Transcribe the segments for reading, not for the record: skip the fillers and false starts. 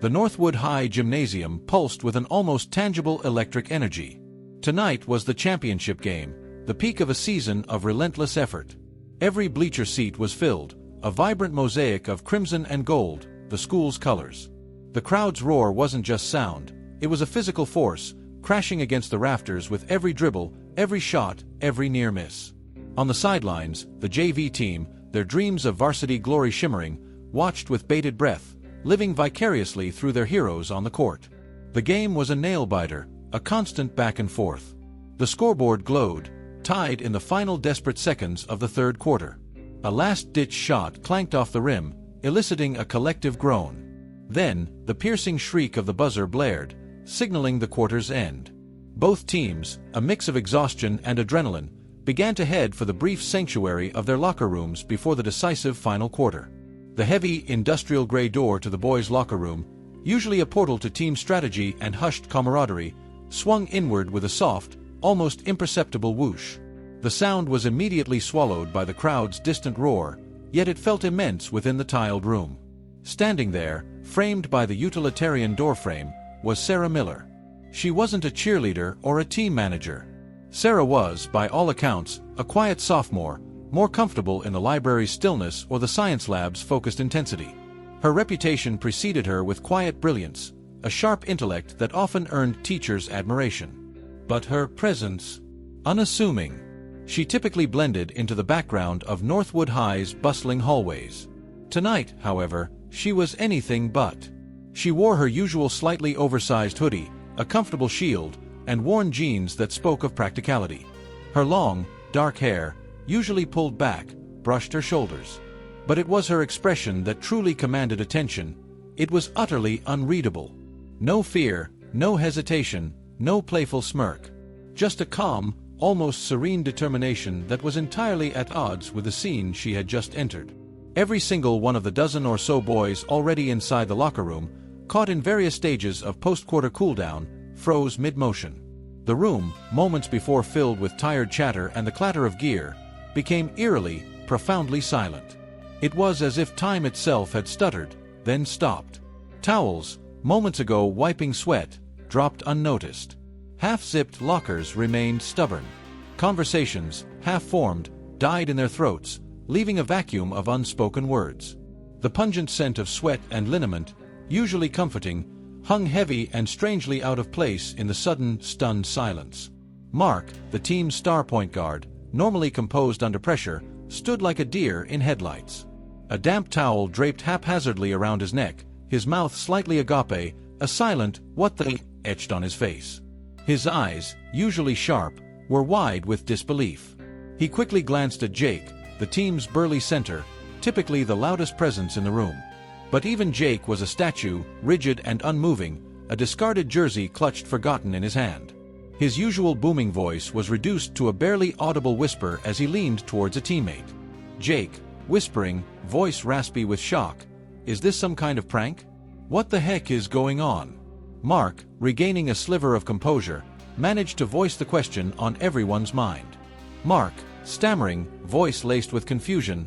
The Northwood High Gymnasium pulsed with an almost tangible electric energy. Tonight was the championship game, the peak of a season of relentless effort. Every bleacher seat was filled, a vibrant mosaic of crimson and gold, the school's colors. The crowd's roar wasn't just sound, it was a physical force, crashing against the rafters with every dribble, every shot, every near miss. On the sidelines, the JV team, their dreams of varsity glory shimmering, watched with bated breath, living vicariously through their heroes on the court. The game was a nail-biter, a constant back and forth. The scoreboard glowed, tied in the final desperate seconds of the third quarter. A last-ditch shot clanked off the rim, eliciting a collective groan. Then, the piercing shriek of the buzzer blared, signaling the quarter's end. Both teams, a mix of exhaustion and adrenaline, began to head for the brief sanctuary of their locker rooms before the decisive final quarter. The heavy, industrial gray door to the boys' locker room, usually a portal to team strategy and hushed camaraderie, swung inward with a soft, almost imperceptible whoosh. The sound was immediately swallowed by the crowd's distant roar, yet it felt immense within the tiled room. Standing there, framed by the utilitarian doorframe, was Sarah Miller. She wasn't a cheerleader or a team manager. Sarah was, by all accounts, a quiet sophomore, more comfortable in the library's stillness or the science lab's focused intensity. Her reputation preceded her with quiet brilliance, a sharp intellect that often earned teachers' admiration. But her presence, unassuming. She typically blended into the background of Northwood High's bustling hallways. Tonight, however, she was anything but. She wore her usual slightly oversized hoodie, a comfortable shield, and worn jeans that spoke of practicality. Her long, dark hair, usually pulled back, brushed her shoulders. But it was her expression that truly commanded attention. It was utterly unreadable. No fear, no hesitation, no playful smirk. Just a calm, almost serene determination that was entirely at odds with the scene she had just entered. Every single one of the dozen or so boys already inside the locker room, caught in various stages of post-quarter cooldown, froze mid-motion. The room, moments before filled with tired chatter and the clatter of gear, became eerily, profoundly silent. It was as if time itself had stuttered, then stopped. Towels, moments ago wiping sweat, dropped unnoticed. Half-zipped lockers remained stubborn. Conversations, half-formed, died in their throats, leaving a vacuum of unspoken words. The pungent scent of sweat and liniment, usually comforting, hung heavy and strangely out of place in the sudden, stunned silence. Mark, the team's star point guard, normally composed under pressure, stood like a deer in headlights. A damp towel draped haphazardly around his neck, his mouth slightly agape, a silent, "what the," etched on his face. His eyes, usually sharp, were wide with disbelief. He quickly glanced at Jake, the team's burly center, typically the loudest presence in the room. But even Jake was a statue, rigid and unmoving, a discarded jersey clutched forgotten in his hand. His usual booming voice was reduced to a barely audible whisper as he leaned towards a teammate. Jake, whispering, voice raspy with shock, "Is this some kind of prank? What the heck is going on?" Mark, regaining a sliver of composure, managed to voice the question on everyone's mind. Mark, stammering, voice laced with confusion,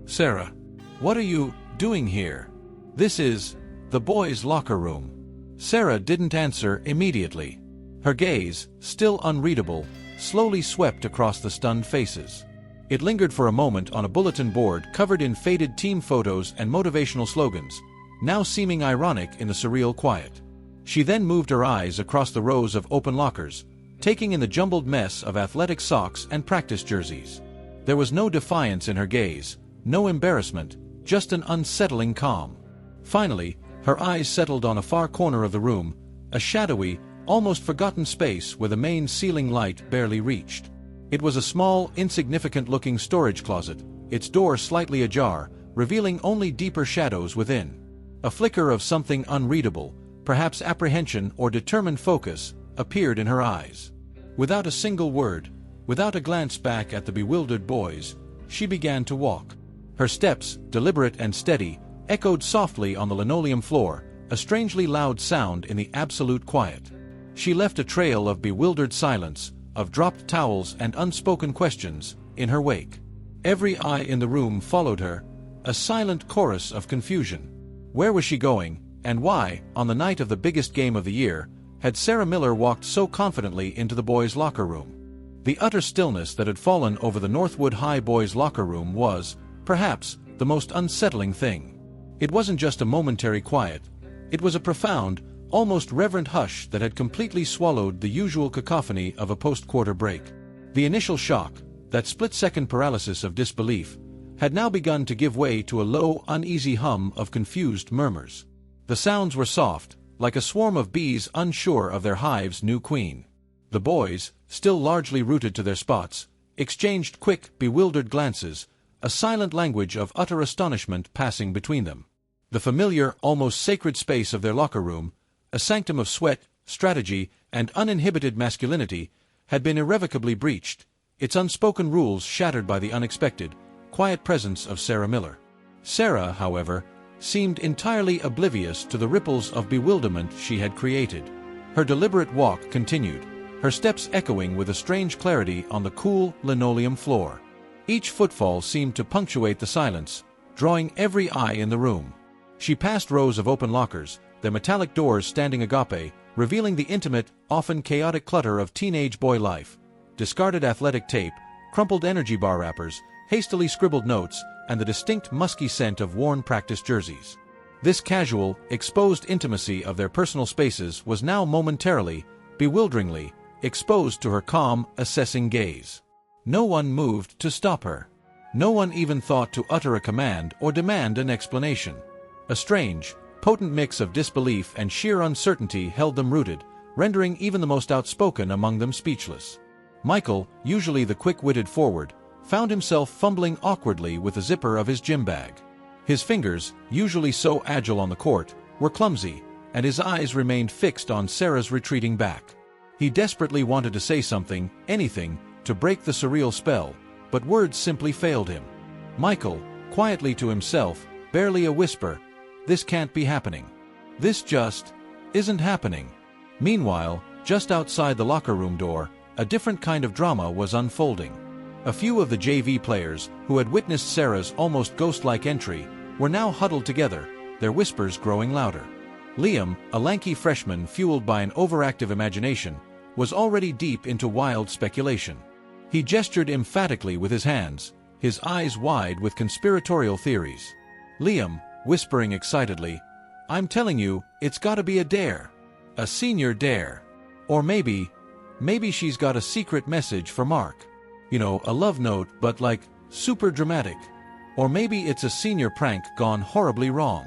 Sarah, what are you doing here? This is the boys' locker room." Sarah didn't answer immediately. Her gaze, still unreadable, slowly swept across the stunned faces. It lingered for a moment on a bulletin board covered in faded team photos and motivational slogans, now seeming ironic in the surreal quiet. She then moved her eyes across the rows of open lockers, taking in the jumbled mess of athletic socks and practice jerseys. There was no defiance in her gaze, no embarrassment, just an unsettling calm. Finally, her eyes settled on a far corner of the room, a shadowy, almost forgotten space where the main ceiling light barely reached. It was a small, insignificant-looking storage closet, its door slightly ajar, revealing only deeper shadows within. A flicker of something unreadable, perhaps apprehension or determined focus, appeared in her eyes. Without a single word, without a glance back at the bewildered boys, she began to walk. Her steps, deliberate and steady, echoed softly on the linoleum floor, a strangely loud sound in the absolute quiet. She left a trail of bewildered silence, of dropped towels and unspoken questions, in her wake. Every eye in the room followed her, a silent chorus of confusion. Where was she going, And why, on the night of the biggest game of the year, had Sarah Miller walked so confidently into the boys' locker room? The utter stillness that had fallen over the Northwood High boys' locker room was, perhaps, the most unsettling thing. It wasn't just a momentary quiet. It was a profound, almost reverent hush that had completely swallowed the usual cacophony of a post-quarter break. The initial shock, that split-second paralysis of disbelief, had now begun to give way to a low, uneasy hum of confused murmurs. The sounds were soft, like a swarm of bees unsure of their hive's new queen. The boys, still largely rooted to their spots, exchanged quick, bewildered glances, a silent language of utter astonishment passing between them. The familiar, almost sacred space of their locker room, a sanctum of sweat, strategy, and uninhibited masculinity, had been irrevocably breached, its unspoken rules shattered by the unexpected, quiet presence of Sarah Miller. Sarah, however, seemed entirely oblivious to the ripples of bewilderment she had created. Her deliberate walk continued, her steps echoing with a strange clarity on the cool, linoleum floor. Each footfall seemed to punctuate the silence, drawing every eye in the room. She passed rows of open lockers, their metallic doors standing agape, revealing the intimate, often chaotic clutter of teenage boy life: discarded athletic tape, crumpled energy bar wrappers, hastily scribbled notes, and the distinct musky scent of worn practice jerseys. This casual, exposed intimacy of their personal spaces was now momentarily, bewilderingly, exposed to her calm, assessing gaze. No one moved to stop her. No one even thought to utter a command or demand an explanation. A strange, potent mix of disbelief and sheer uncertainty held them rooted, rendering even the most outspoken among them speechless. Michael, usually the quick-witted forward, found himself fumbling awkwardly with the zipper of his gym bag. His fingers, usually so agile on the court, were clumsy, and his eyes remained fixed on Sarah's retreating back. He desperately wanted to say something, anything, to break the surreal spell, but words simply failed him. Michael, quietly to himself, barely a whisper, "This can't be happening. This just isn't happening." Meanwhile, just outside the locker room door, a different kind of drama was unfolding. A few of the JV players, who had witnessed Sarah's almost ghost-like entry, were now huddled together, their whispers growing louder. Liam, a lanky freshman fueled by an overactive imagination, was already deep into wild speculation. He gestured emphatically with his hands, his eyes wide with conspiratorial theories. Liam, whispering excitedly, "I'm telling you, it's gotta be a dare. A senior dare. Or maybe she's got a secret message for Mark. You know, a love note, but like, super dramatic. Or maybe it's a senior prank gone horribly wrong."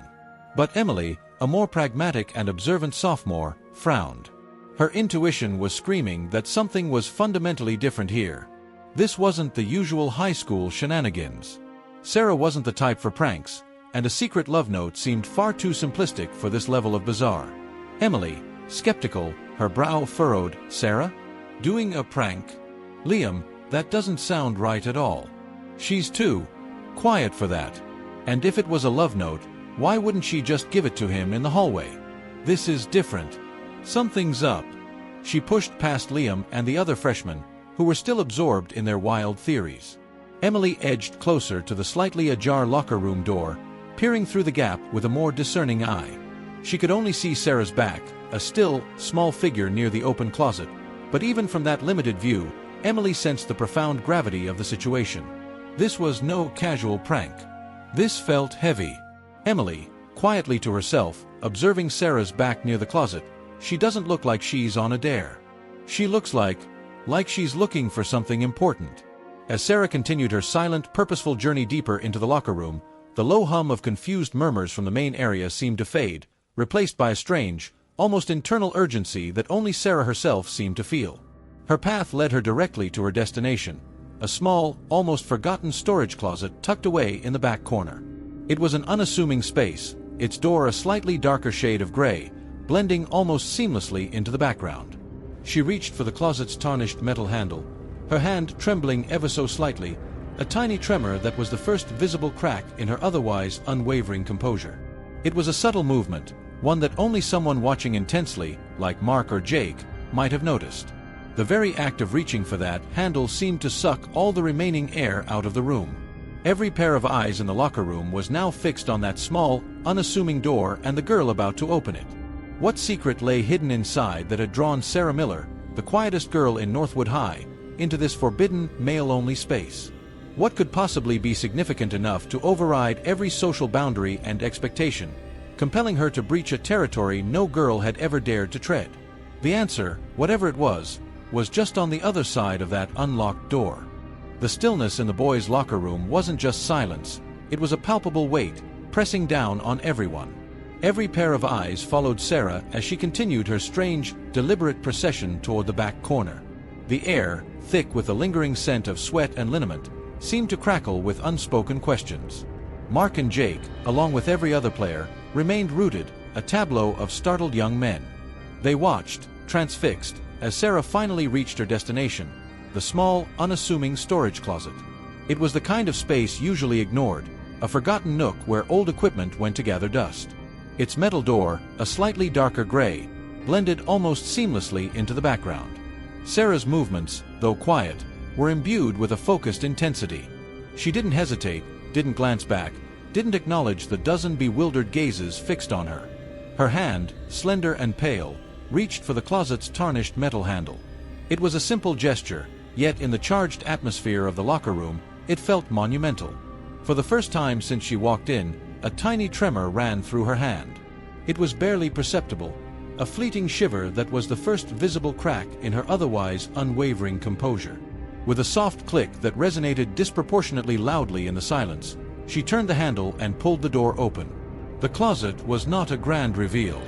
But Emily, a more pragmatic and observant sophomore, frowned. Her intuition was screaming that something was fundamentally different here. This wasn't the usual high school shenanigans. Sarah wasn't the type for pranks, and a secret love note seemed far too simplistic for this level of bizarre. Emily, skeptical, her brow furrowed, "Sarah? Doing a prank? Liam, that doesn't sound right at all. She's too quiet for that. And if it was a love note, why wouldn't she just give it to him in the hallway? This is different. Something's up." She pushed past Liam and the other freshmen, who were still absorbed in their wild theories. Emily edged closer to the slightly ajar locker room door, peering through the gap with a more discerning eye. She could only see Sarah's back, a still, small figure near the open closet, but even from that limited view, Emily sensed the profound gravity of the situation. This was no casual prank. This felt heavy. Emily, quietly to herself, observing Sarah's back near the closet, "She doesn't look like she's on a dare. She looks like she's looking for something important." As Sarah continued her silent, purposeful journey deeper into the locker room, the low hum of confused murmurs from the main area seemed to fade, replaced by a strange, almost internal urgency that only Sarah herself seemed to feel. Her path led her directly to her destination, a small, almost forgotten storage closet tucked away in the back corner. It was an unassuming space, its door a slightly darker shade of gray, blending almost seamlessly into the background. She reached for the closet's tarnished metal handle, her hand trembling ever so slightly, a tiny tremor that was the first visible crack in her otherwise unwavering composure. It was a subtle movement, one that only someone watching intensely, like Mark or Jake, might have noticed. The very act of reaching for that handle seemed to suck all the remaining air out of the room. Every pair of eyes in the locker room was now fixed on that small, unassuming door and the girl about to open it. What secret lay hidden inside that had drawn Sarah Miller, the quietest girl in Northwood High, into this forbidden, male-only space? What could possibly be significant enough to override every social boundary and expectation, compelling her to breach a territory no girl had ever dared to tread? The answer, whatever it was just on the other side of that unlocked door. The stillness in the boys' locker room wasn't just silence, it was a palpable weight, pressing down on everyone. Every pair of eyes followed Sarah as she continued her strange, deliberate procession toward the back corner. The air, thick with the lingering scent of sweat and liniment, seemed to crackle with unspoken questions. Mark and Jake, along with every other player, remained rooted, a tableau of startled young men. They watched, transfixed, as Sarah finally reached her destination, the small, unassuming storage closet. It was the kind of space usually ignored, a forgotten nook where old equipment went to gather dust. Its metal door, a slightly darker gray, blended almost seamlessly into the background. Sarah's movements, though quiet, were imbued with a focused intensity. She didn't hesitate, didn't glance back, didn't acknowledge the dozen bewildered gazes fixed on her. Her hand, slender and pale, reached for the closet's tarnished metal handle. It was a simple gesture, yet in the charged atmosphere of the locker room, it felt monumental. For the first time since she walked in, a tiny tremor ran through her hand. It was barely perceptible, a fleeting shiver that was the first visible crack in her otherwise unwavering composure. With a soft click that resonated disproportionately loudly in the silence, she turned the handle and pulled the door open. The closet was not a grand reveal.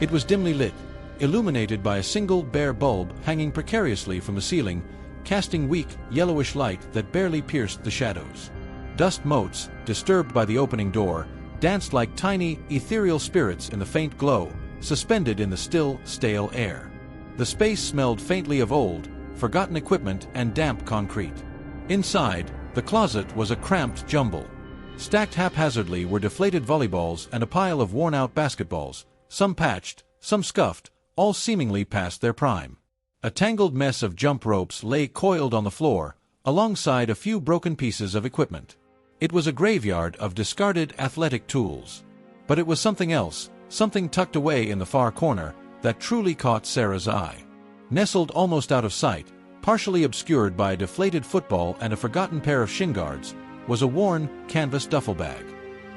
It was dimly lit, illuminated by a single bare bulb hanging precariously from the ceiling, casting weak, yellowish light that barely pierced the shadows. Dust motes, disturbed by the opening door, danced like tiny, ethereal spirits in the faint glow, suspended in the still, stale air. The space smelled faintly of old, forgotten equipment and damp concrete. Inside, the closet was a cramped jumble. Stacked haphazardly were deflated volleyballs and a pile of worn-out basketballs, some patched, some scuffed, all seemingly past their prime. A tangled mess of jump ropes lay coiled on the floor, alongside a few broken pieces of equipment. It was a graveyard of discarded athletic tools. But it was something else, something tucked away in the far corner, that truly caught Sarah's eye. Nestled almost out of sight, partially obscured by a deflated football and a forgotten pair of shin guards, was a worn, canvas duffel bag.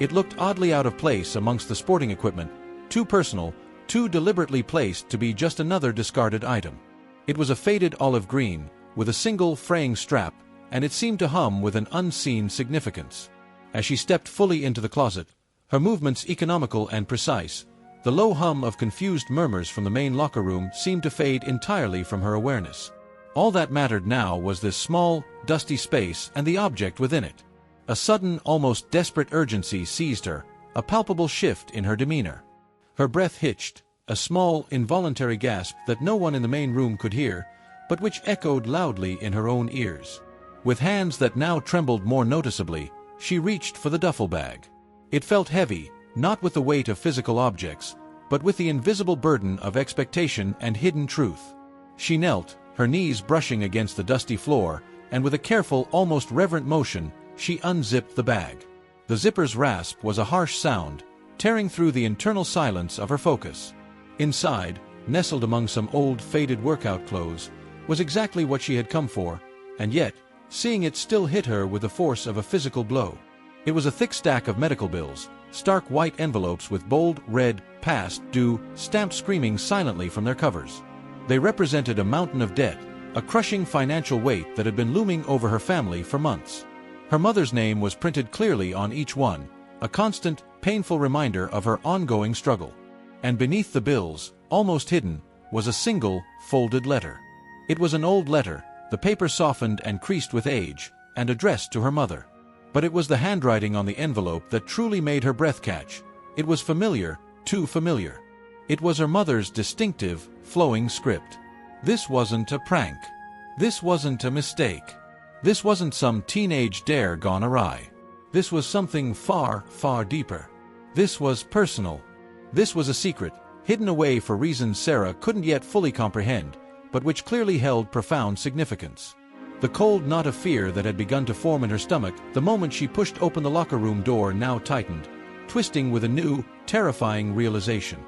It looked oddly out of place amongst the sporting equipment, too personal, too deliberately placed to be just another discarded item. It was a faded olive green, with a single fraying strap, and it seemed to hum with an unseen significance. As she stepped fully into the closet, her movements economical and precise, the low hum of confused murmurs from the main locker room seemed to fade entirely from her awareness. All that mattered now was this small, dusty space and the object within it. A sudden, almost desperate urgency seized her, a palpable shift in her demeanor. Her breath hitched, a small, involuntary gasp that no one in the main room could hear, but which echoed loudly in her own ears. With hands that now trembled more noticeably, she reached for the duffel bag. It felt heavy, not with the weight of physical objects, but with the invisible burden of expectation and hidden truth. She knelt, her knees brushing against the dusty floor, and with a careful, almost reverent motion, she unzipped the bag. The zipper's rasp was a harsh sound, tearing through the internal silence of her focus. Inside, nestled among some old, faded workout clothes, was exactly what she had come for, and yet, seeing it still hit her with the force of a physical blow. It was a thick stack of medical bills, stark white envelopes with bold, red, past due, stamped screaming silently from their covers. They represented a mountain of debt, a crushing financial weight that had been looming over her family for months. Her mother's name was printed clearly on each one, a constant, painful reminder of her ongoing struggle. And beneath the bills, almost hidden, was a single, folded letter. It was an old letter, the paper softened and creased with age, and addressed to her mother. But it was the handwriting on the envelope that truly made her breath catch. It was familiar, too familiar. It was her mother's distinctive, flowing script. This wasn't a prank. This wasn't a mistake. This wasn't some teenage dare gone awry. This was something far, far deeper. This was personal. This was a secret, hidden away for reasons Sarah couldn't yet fully comprehend, but which clearly held profound significance. The cold knot of fear that had begun to form in her stomach the moment she pushed open the locker room door now tightened, twisting with a new, terrifying realization.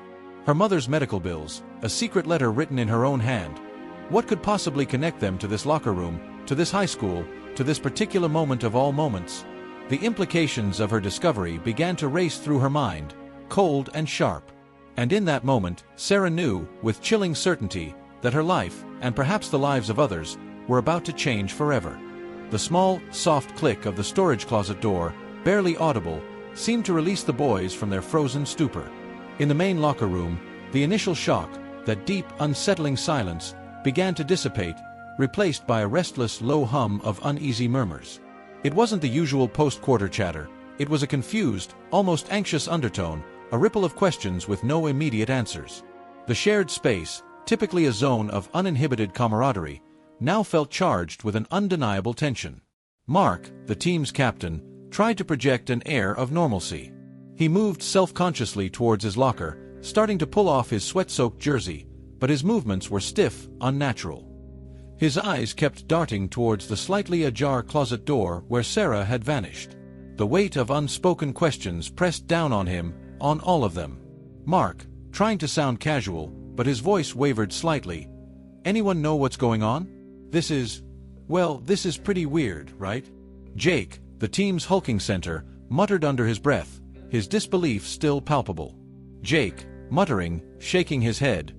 Her mother's medical bills, a secret letter written in her own hand. What could possibly connect them to this locker room, to this high school, to this particular moment of all moments? The implications of her discovery began to race through her mind, cold and sharp. And in that moment, Sarah knew, with chilling certainty, that her life, and perhaps the lives of others, were about to change forever. The small, soft click of the storage closet door, barely audible, seemed to release the boys from their frozen stupor. In the main locker room, the initial shock, that deep, unsettling silence, began to dissipate, replaced by a restless, low hum of uneasy murmurs. It wasn't the usual post-quarter chatter. It was a confused, almost anxious undertone, a ripple of questions with no immediate answers. The shared space, typically a zone of uninhibited camaraderie, now felt charged with an undeniable tension. Mark, the team's captain, tried to project an air of normalcy. He moved self-consciously towards his locker, starting to pull off his sweat-soaked jersey, but his movements were stiff, unnatural. His eyes kept darting towards the slightly ajar closet door where Sarah had vanished. The weight of unspoken questions pressed down on him, on all of them. Mark, trying to sound casual, but his voice wavered slightly. "Anyone know what's going on? This is pretty weird, right?" Jake, the team's hulking center, muttered under his breath, his disbelief still palpable. Jake, muttering, shaking his head.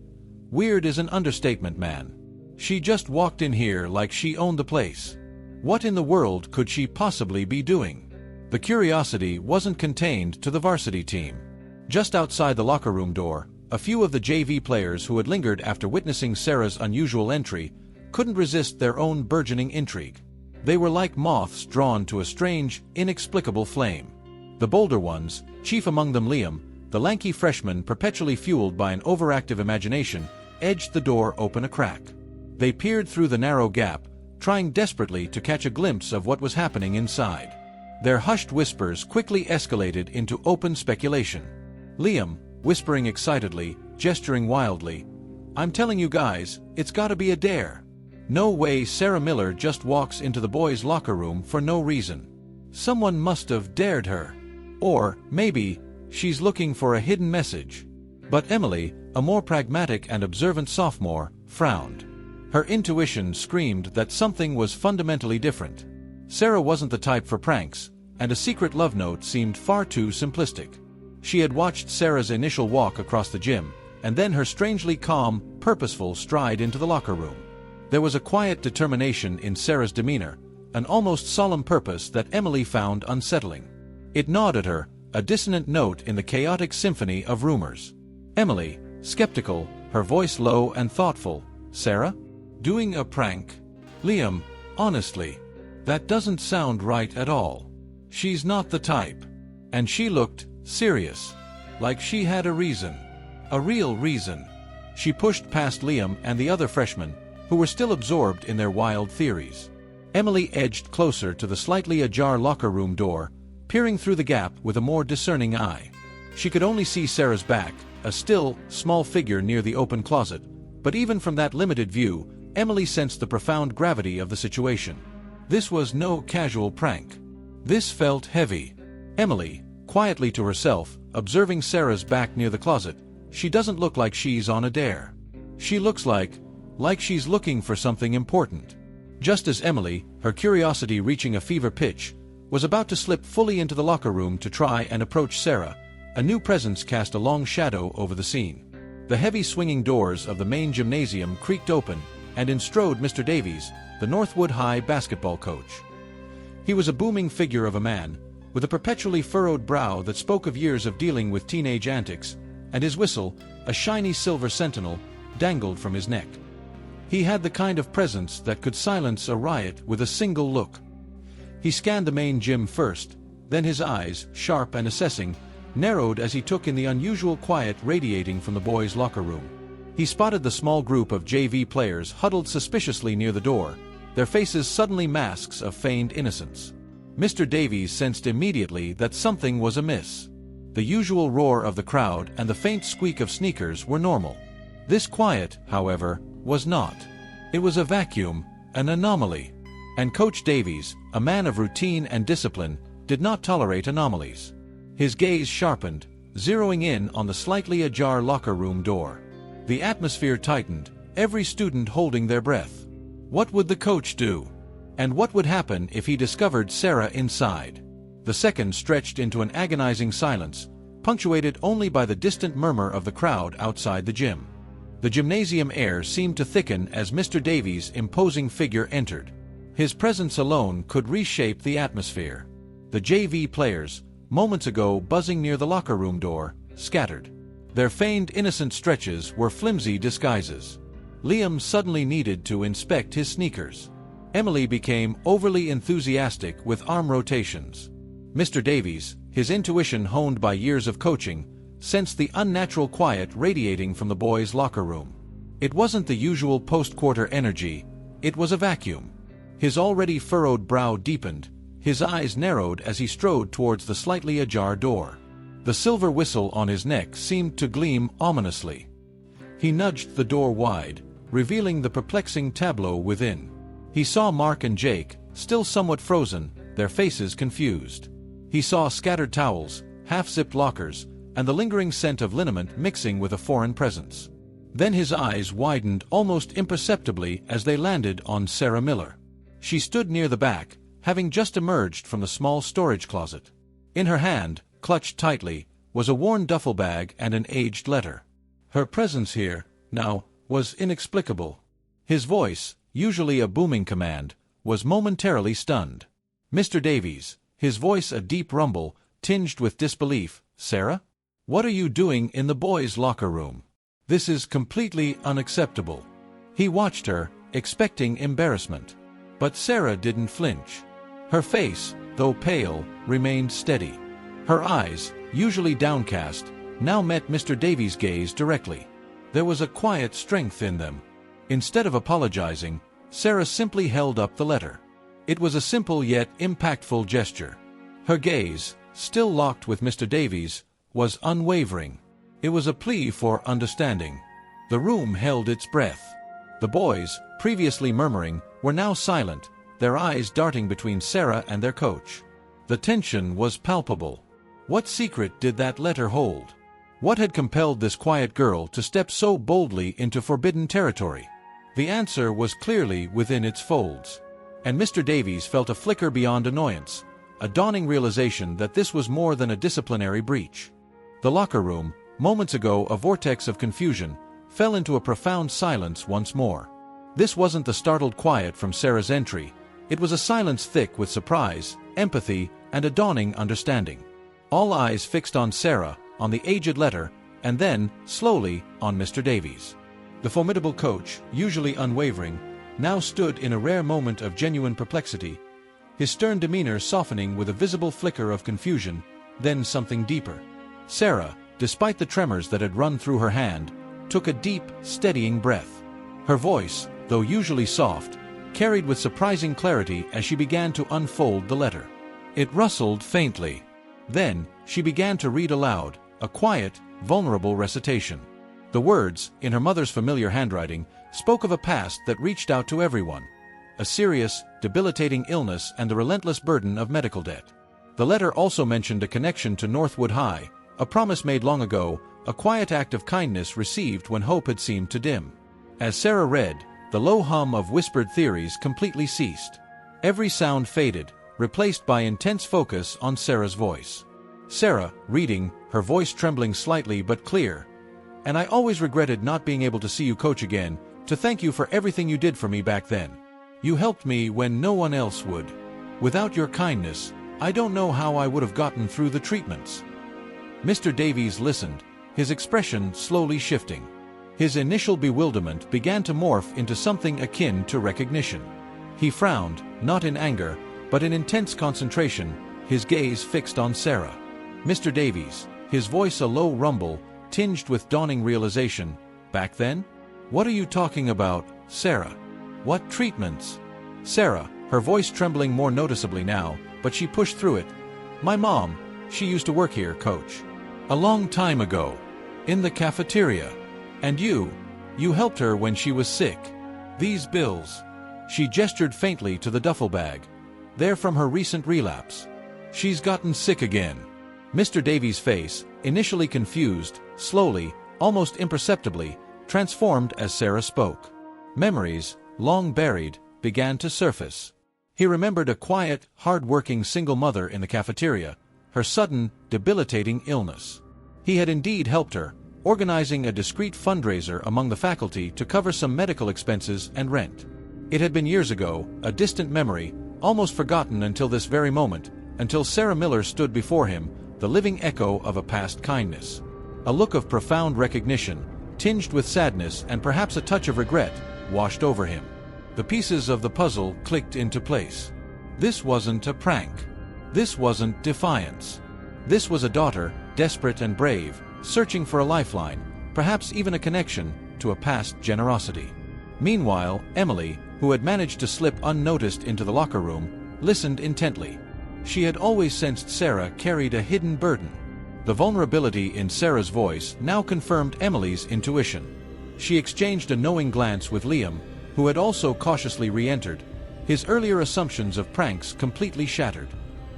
"Weird is an understatement, man. She just walked in here like she owned the place. What in the world could she possibly be doing?" The curiosity wasn't contained to the varsity team. Just outside the locker room door, a few of the JV players who had lingered after witnessing Sarah's unusual entry couldn't resist their own burgeoning intrigue. They were like moths drawn to a strange, inexplicable flame. The bolder ones, chief among them Liam, the lanky freshman perpetually fueled by an overactive imagination, edged the door open a crack. They peered through the narrow gap, trying desperately to catch a glimpse of what was happening inside. Their hushed whispers quickly escalated into open speculation. Liam, whispering excitedly, gesturing wildly, "I'm telling you guys, it's gotta be a dare. No way Sarah Miller just walks into the boys' locker room for no reason. Someone must have dared her. Or, maybe, she's looking for a hidden message." But Emily, a more pragmatic and observant sophomore, frowned. Her intuition screamed that something was fundamentally different. Sarah wasn't the type for pranks, and a secret love note seemed far too simplistic. She had watched Sarah's initial walk across the gym, and then her strangely calm, purposeful stride into the locker room. There was a quiet determination in Sarah's demeanor, an almost solemn purpose that Emily found unsettling. It gnawed at her, a dissonant note in the chaotic symphony of rumors. Emily, skeptical, her voice low and thoughtful, "Sarah? Doing a prank? Liam, honestly, that doesn't sound right at all. She's not the type." And she looked serious, like she had a reason. A real reason. She pushed past Liam and the other freshmen, who were still absorbed in their wild theories. Emily edged closer to the slightly ajar locker room door, peering through the gap with a more discerning eye. She could only see Sarah's back, a still, small figure near the open closet, but even from that limited view, Emily sensed the profound gravity of the situation. This was no casual prank. This felt heavy. Emily, quietly to herself, observing Sarah's back near the closet, "She doesn't look like she's on a dare. She looks like she's looking for something important." Just as Emily, her curiosity reaching a fever pitch, was about to slip fully into the locker room to try and approach Sarah, a new presence cast a long shadow over the scene. The heavy swinging doors of the main gymnasium creaked open, and in strode Mr. Davies, the Northwood High basketball coach. He was a booming figure of a man, with a perpetually furrowed brow that spoke of years of dealing with teenage antics, and his whistle, a shiny silver sentinel, dangled from his neck. He had the kind of presence that could silence a riot with a single look. He scanned the main gym first, then his eyes, sharp and assessing, narrowed as he took in the unusual quiet radiating from the boys' locker room. He spotted the small group of JV players huddled suspiciously near the door, their faces suddenly masks of feigned innocence. Mr. Davies sensed immediately that something was amiss. The usual roar of the crowd and the faint squeak of sneakers were normal. This quiet, however, was not. It was a vacuum, an anomaly. And Coach Davies, a man of routine and discipline, did not tolerate anomalies. His gaze sharpened, zeroing in on the slightly ajar locker room door. The atmosphere tightened, every student holding their breath. What would the coach do? And what would happen if he discovered Sarah inside? The seconds stretched into an agonizing silence, punctuated only by the distant murmur of the crowd outside the gym. The gymnasium air seemed to thicken as Mr. Davies' imposing figure entered. His presence alone could reshape the atmosphere. The JV players, moments ago buzzing near the locker room door, scattered. Their feigned innocent stretches were flimsy disguises. Liam suddenly needed to inspect his sneakers. Emily became overly enthusiastic with arm rotations. Mr. Davies, his intuition honed by years of coaching, sensed the unnatural quiet radiating from the boys' locker room. It wasn't the usual post-quarter energy, it was a vacuum. His already furrowed brow deepened, his eyes narrowed as he strode towards the slightly ajar door. The silver whistle on his neck seemed to gleam ominously. He nudged the door wide, revealing the perplexing tableau within. He saw Mark and Jake, still somewhat frozen, their faces confused. He saw scattered towels, half-zipped lockers, and the lingering scent of liniment mixing with a foreign presence. Then his eyes widened almost imperceptibly as they landed on Sarah Miller. She stood near the back, having just emerged from the small storage closet. In her hand, clutched tightly, was a worn duffel bag and an aged letter. Her presence here, now, was inexplicable. His voice, usually a booming command, was momentarily stunned. Mr. Davies, his voice a deep rumble, tinged with disbelief. "Sarah? What are you doing in the boys' locker room? This is completely unacceptable." He watched her, expecting embarrassment. But Sarah didn't flinch. Her face, though pale, remained steady. Her eyes, usually downcast, now met Mr. Davies' gaze directly. There was a quiet strength in them. Instead of apologizing, Sarah simply held up the letter. It was a simple yet impactful gesture. Her gaze, still locked with Mr. Davies, was unwavering. It was a plea for understanding. The room held its breath. The boys, previously murmuring, were now silent, their eyes darting between Sarah and their coach. The tension was palpable. What secret did that letter hold? What had compelled this quiet girl to step so boldly into forbidden territory? The answer was clearly within its folds. And Mr. Davies felt a flicker beyond annoyance, a dawning realization that this was more than a disciplinary breach. The locker room, moments ago a vortex of confusion, fell into a profound silence once more. This wasn't the startled quiet from Sarah's entry. It was a silence thick with surprise, empathy, and a dawning understanding. All eyes fixed on Sarah, on the aged letter, and then, slowly, on Mr. Davies. The formidable coach, usually unwavering, now stood in a rare moment of genuine perplexity, his stern demeanor softening with a visible flicker of confusion, then something deeper. Sarah, despite the tremors that had run through her hand, took a deep, steadying breath. Her voice, though usually soft, carried with surprising clarity as she began to unfold the letter. It rustled faintly. Then, she began to read aloud, a quiet, vulnerable recitation. The words, in her mother's familiar handwriting, spoke of a past that reached out to everyone. A serious, debilitating illness and the relentless burden of medical debt. The letter also mentioned a connection to Northwood High, a promise made long ago, a quiet act of kindness received when hope had seemed to dim. As Sarah read, the low hum of whispered theories completely ceased. Every sound faded, replaced by intense focus on Sarah's voice. Sarah, reading, her voice trembling slightly but clear. "And I always regretted not being able to see you coach again, to thank you for everything you did for me back then. You helped me when no one else would. Without your kindness, I don't know how I would have gotten through the treatments." Mr. Davies listened, his expression slowly shifting. His initial bewilderment began to morph into something akin to recognition. He frowned, not in anger, but in intense concentration, his gaze fixed on Sarah. Mr. Davies, his voice a low rumble, tinged with dawning realization. "Back then? What are you talking about, Sarah? What treatments?" Sarah, her voice trembling more noticeably now, but she pushed through it. "My mom, she used to work here, coach. A long time ago. In the cafeteria. And you helped her when she was sick. These bills. She gestured faintly to the duffel bag. There from her recent relapse. She's gotten sick again. Mr. Davies' face, initially confused, slowly, almost imperceptibly, transformed as Sarah spoke. Memories, long buried, began to surface. He remembered a quiet, hard-working single mother in the cafeteria, her sudden, debilitating illness. He had indeed helped her, organizing a discreet fundraiser among the faculty to cover some medical expenses and rent. It had been years ago, a distant memory, almost forgotten until this very moment, until Sarah Miller stood before him, the living echo of a past kindness. A look of profound recognition, tinged with sadness and perhaps a touch of regret, washed over him. The pieces of the puzzle clicked into place. This wasn't a prank. This wasn't defiance. This was a daughter, desperate and brave, searching for a lifeline, perhaps even a connection, to a past generosity. Meanwhile, Emily, who had managed to slip unnoticed into the locker room, listened intently. She had always sensed Sarah carried a hidden burden. The vulnerability in Sarah's voice now confirmed Emily's intuition. She exchanged a knowing glance with Liam, who had also cautiously re-entered, his earlier assumptions of pranks completely shattered.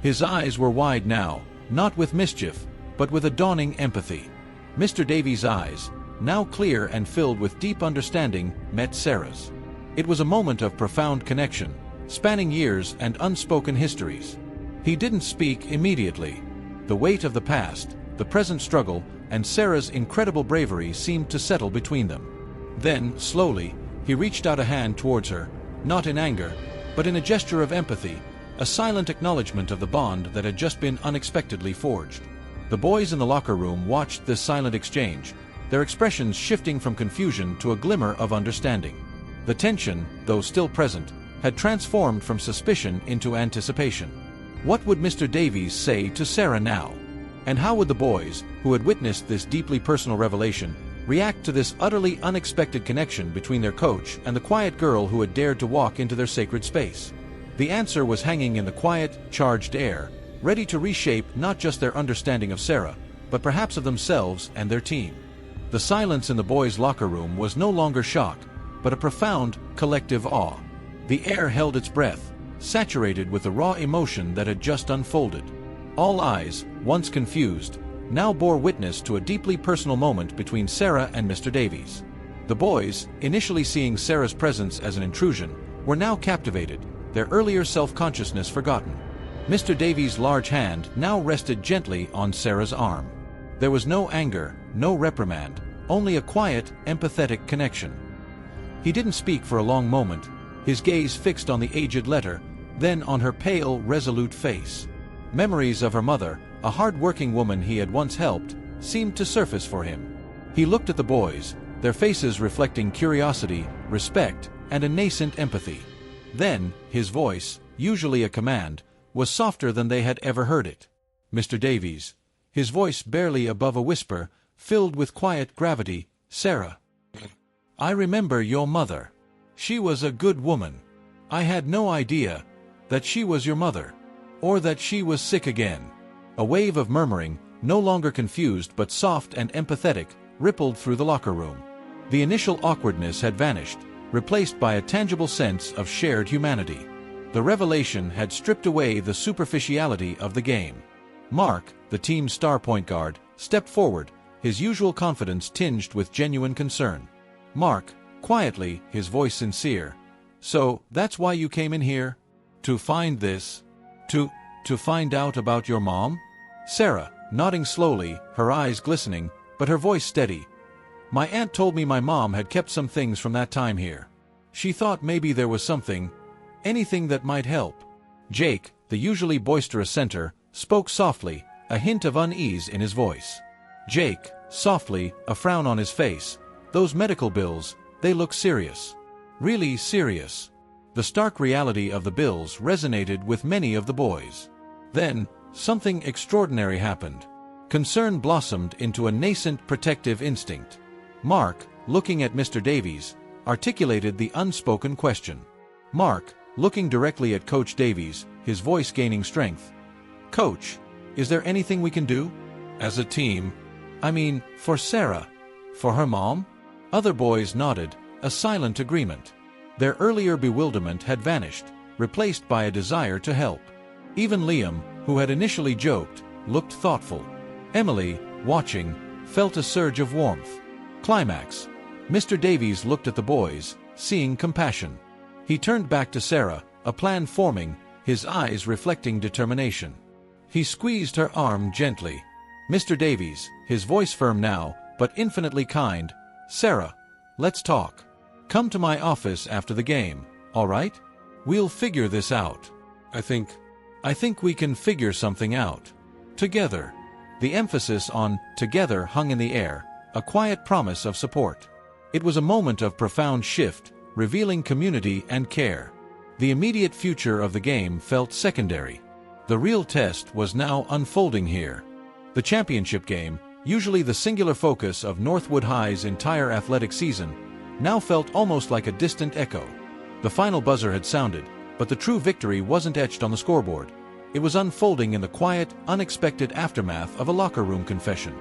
His eyes were wide now, not with mischief, but with a dawning empathy. Mr. Davies' eyes, now clear and filled with deep understanding, met Sarah's. It was a moment of profound connection, spanning years and unspoken histories. He didn't speak immediately. The weight of the past, the present struggle, and Sarah's incredible bravery seemed to settle between them. Then, slowly, he reached out a hand towards her, not in anger, but in a gesture of empathy, a silent acknowledgement of the bond that had just been unexpectedly forged. The boys in the locker room watched this silent exchange, their expressions shifting from confusion to a glimmer of understanding. The tension, though still present, had transformed from suspicion into anticipation. What would Mr. Davies say to Sarah now? And how would the boys, who had witnessed this deeply personal revelation, react to this utterly unexpected connection between their coach and the quiet girl who had dared to walk into their sacred space? The answer was hanging in the quiet, charged air, ready to reshape not just their understanding of Sarah, but perhaps of themselves and their team. The silence in the boys' locker room was no longer shock, but a profound, collective awe. The air held its breath, saturated with the raw emotion that had just unfolded. All eyes, once confused, now bore witness to a deeply personal moment between Sarah and Mr. Davies. The boys, initially seeing Sarah's presence as an intrusion, were now captivated, their earlier self-consciousness forgotten. Mr. Davies' large hand now rested gently on Sarah's arm. There was no anger, no reprimand, only a quiet, empathetic connection. He didn't speak for a long moment, his gaze fixed on the aged letter, then on her pale, resolute face. Memories of her mother, a hard-working woman he had once helped, seemed to surface for him. He looked at the boys, their faces reflecting curiosity, respect, and a nascent empathy. Then, his voice, usually a command, was softer than they had ever heard it. "Mr. Davies," his voice barely above a whisper, filled with quiet gravity, "Sarah, I remember your mother. She was a good woman. I had no idea that she was your mother, or that she was sick again." A wave of murmuring, no longer confused but soft and empathetic, rippled through the locker room. The initial awkwardness had vanished, replaced by a tangible sense of shared humanity. The revelation had stripped away the superficiality of the game. Mark, the team's star point guard, stepped forward, his usual confidence tinged with genuine concern. "Mark," quietly, his voice sincere, "so that's why you came in here? To find this? To find out about your mom?" Sarah, nodding slowly, her eyes glistening, but her voice steady. "My aunt told me my mom had kept some things from that time here. She thought maybe there was anything that might help." Jake, the usually boisterous center, spoke softly, a hint of unease in his voice. "Jake," softly, a frown on his face, "those medical bills, they look serious. Really serious." The stark reality of the bills resonated with many of the boys. Then, something extraordinary happened. Concern blossomed into a nascent protective instinct. Mark, looking at Mr. Davies, articulated the unspoken question. Mark, looking directly at Coach Davies, his voice gaining strength. "Coach, is there anything we can do? As a team? I mean, for Sarah? For her mom?" Other boys nodded, a silent agreement. Their earlier bewilderment had vanished, replaced by a desire to help. Even Liam, who had initially joked, looked thoughtful. Emily, watching, felt a surge of warmth. Climax. Mr. Davies looked at the boys, seeing compassion. He turned back to Sarah, a plan forming, his eyes reflecting determination. He squeezed her arm gently. Mr. Davies, his voice firm now, but infinitely kind, "Sarah, let's talk. Come to my office after the game, all right? We'll figure this out. I think we can figure something out. Together." The emphasis on "together" hung in the air, a quiet promise of support. It was a moment of profound shift, revealing community and care. The immediate future of the game felt secondary. The real test was now unfolding here. The championship game, usually the singular focus of Northwood High's entire athletic season, now felt almost like a distant echo. The final buzzer had sounded, but the true victory wasn't etched on the scoreboard. It was unfolding in the quiet, unexpected aftermath of a locker room confession.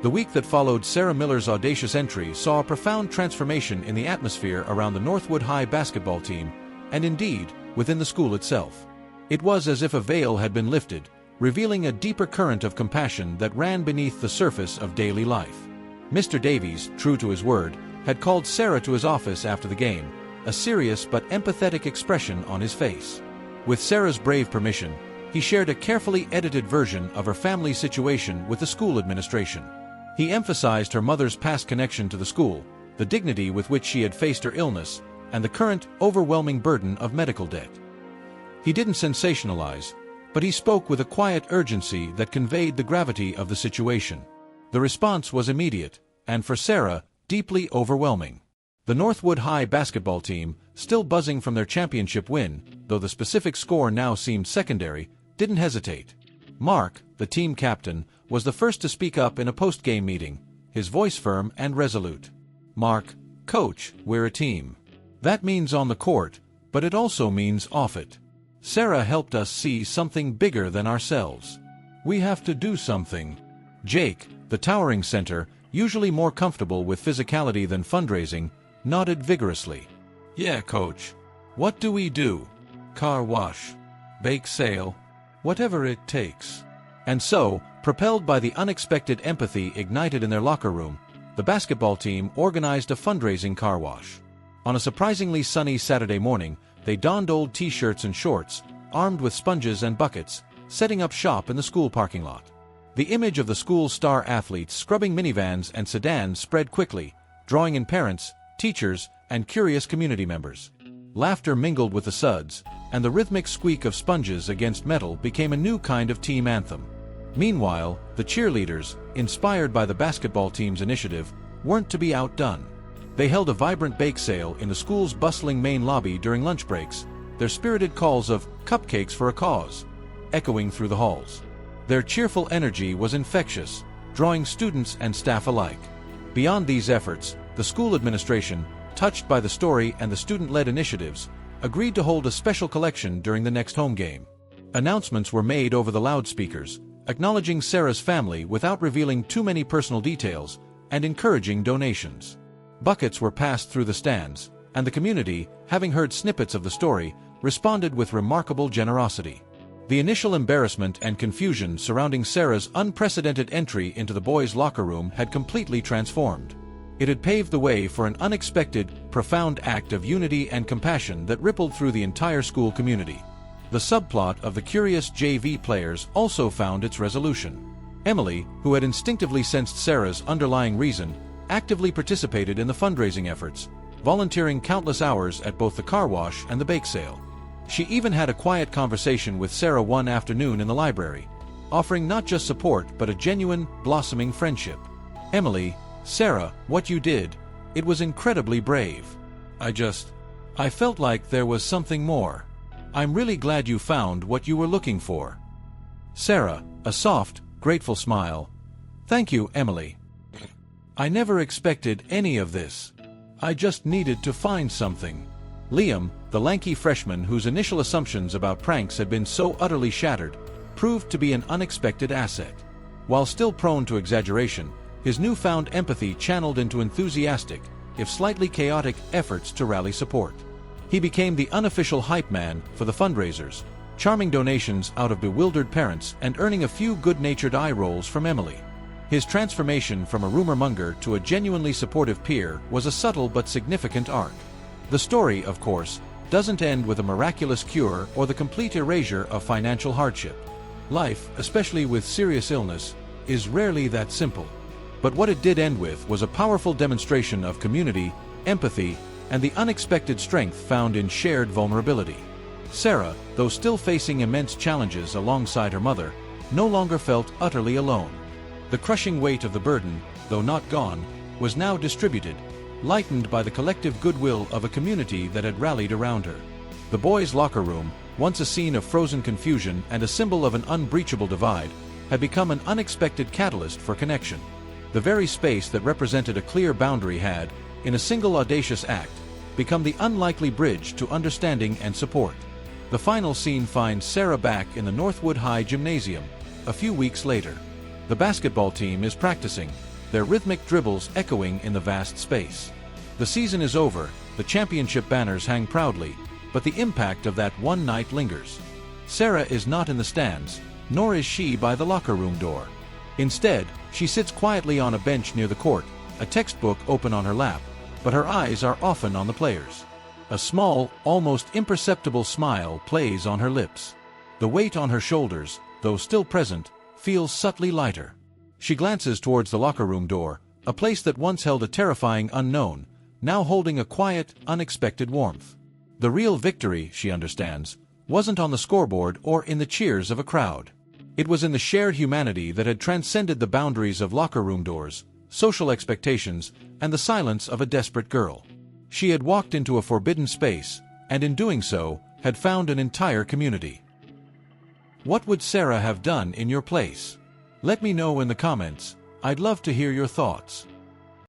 The week that followed Sarah Miller's audacious entry saw a profound transformation in the atmosphere around the Northwood High basketball team, and indeed, within the school itself. It was as if a veil had been lifted, revealing a deeper current of compassion that ran beneath the surface of daily life. Mr. Davies, true to his word, had called Sarah to his office after the game, a serious but empathetic expression on his face. With Sarah's brave permission, he shared a carefully edited version of her family's situation with the school administration. He emphasized her mother's past connection to the school, the dignity with which she had faced her illness, and the current, overwhelming burden of medical debt. He didn't sensationalize, but he spoke with a quiet urgency that conveyed the gravity of the situation. The response was immediate, and for Sarah, deeply overwhelming. The Northwood High basketball team, still buzzing from their championship win, though the specific score now seemed secondary, didn't hesitate. Mark, the team captain, was the first to speak up in a post-game meeting, his voice firm and resolute. "Mark, coach, we're a team. That means on the court, but it also means off it. Sarah helped us see something bigger than ourselves. We have to do something." Jake, the towering center, usually more comfortable with physicality than fundraising, nodded vigorously. "Yeah, coach. What do we do? Car wash, bake sale, whatever it takes." And so, propelled by the unexpected empathy ignited in their locker room, the basketball team organized a fundraising car wash. On a surprisingly sunny Saturday morning, they donned old t-shirts and shorts, armed with sponges and buckets, setting up shop in the school parking lot. The image of the school's star athletes scrubbing minivans and sedans spread quickly, drawing in parents, teachers, and curious community members. Laughter mingled with the suds, and the rhythmic squeak of sponges against metal became a new kind of team anthem. Meanwhile, the cheerleaders, inspired by the basketball team's initiative, weren't to be outdone. They held a vibrant bake sale in the school's bustling main lobby during lunch breaks, their spirited calls of "cupcakes for a cause" echoing through the halls. Their cheerful energy was infectious, drawing students and staff alike. Beyond these efforts, the school administration, touched by the story and the student-led initiatives, agreed to hold a special collection during the next home game. Announcements were made over the loudspeakers, acknowledging Sarah's family without revealing too many personal details, and encouraging donations. Buckets were passed through the stands, and the community, having heard snippets of the story, responded with remarkable generosity. The initial embarrassment and confusion surrounding Sarah's unprecedented entry into the boys' locker room had completely transformed. It had paved the way for an unexpected, profound act of unity and compassion that rippled through the entire school community. The subplot of the curious JV players also found its resolution. Emily, who had instinctively sensed Sarah's underlying reason, actively participated in the fundraising efforts, volunteering countless hours at both the car wash and the bake sale. She even had a quiet conversation with Sarah one afternoon in the library, offering not just support but a genuine, blossoming friendship. "Emily, Sarah, what you did, it was incredibly brave. I felt like there was something more. I'm really glad you found what you were looking for." Sarah, a soft, grateful smile. "Thank you, Emily. I never expected any of this. I just needed to find something." Liam, the lanky freshman whose initial assumptions about pranks had been so utterly shattered, proved to be an unexpected asset. While still prone to exaggeration, his newfound empathy channeled into enthusiastic, if slightly chaotic, efforts to rally support. He became the unofficial hype man for the fundraisers, charming donations out of bewildered parents and earning a few good-natured eye rolls from Emily. His transformation from a rumor monger to a genuinely supportive peer was a subtle but significant arc. The story, of course, doesn't end with a miraculous cure or the complete erasure of financial hardship. Life, especially with serious illness, is rarely that simple. But what it did end with was a powerful demonstration of community, empathy, and the unexpected strength found in shared vulnerability. Sarah, though still facing immense challenges alongside her mother, no longer felt utterly alone. The crushing weight of the burden, though not gone, was now distributed, lightened by the collective goodwill of a community that had rallied around her. The boys' locker room, once a scene of frozen confusion and a symbol of an unbreachable divide, had become an unexpected catalyst for connection. The very space that represented a clear boundary had, in a single audacious act, become the unlikely bridge to understanding and support. The final scene finds Sarah back in the Northwood High Gymnasium, a few weeks later. The basketball team is practicing, their rhythmic dribbles echoing in the vast space. The season is over, the championship banners hang proudly, but the impact of that one night lingers. Sarah is not in the stands, nor is she by the locker room door. Instead, she sits quietly on a bench near the court, a textbook open on her lap, but her eyes are often on the players. A small, almost imperceptible smile plays on her lips. The weight on her shoulders, though still present, feels subtly lighter. She glances towards the locker room door, a place that once held a terrifying unknown, now holding a quiet, unexpected warmth. The real victory, she understands, wasn't on the scoreboard or in the cheers of a crowd. It was in the shared humanity that had transcended the boundaries of locker room doors, social expectations, and the silence of a desperate girl. She had walked into a forbidden space, and in doing so, had found an entire community. What would Sarah have done in your place? Let me know in the comments. I'd love to hear your thoughts.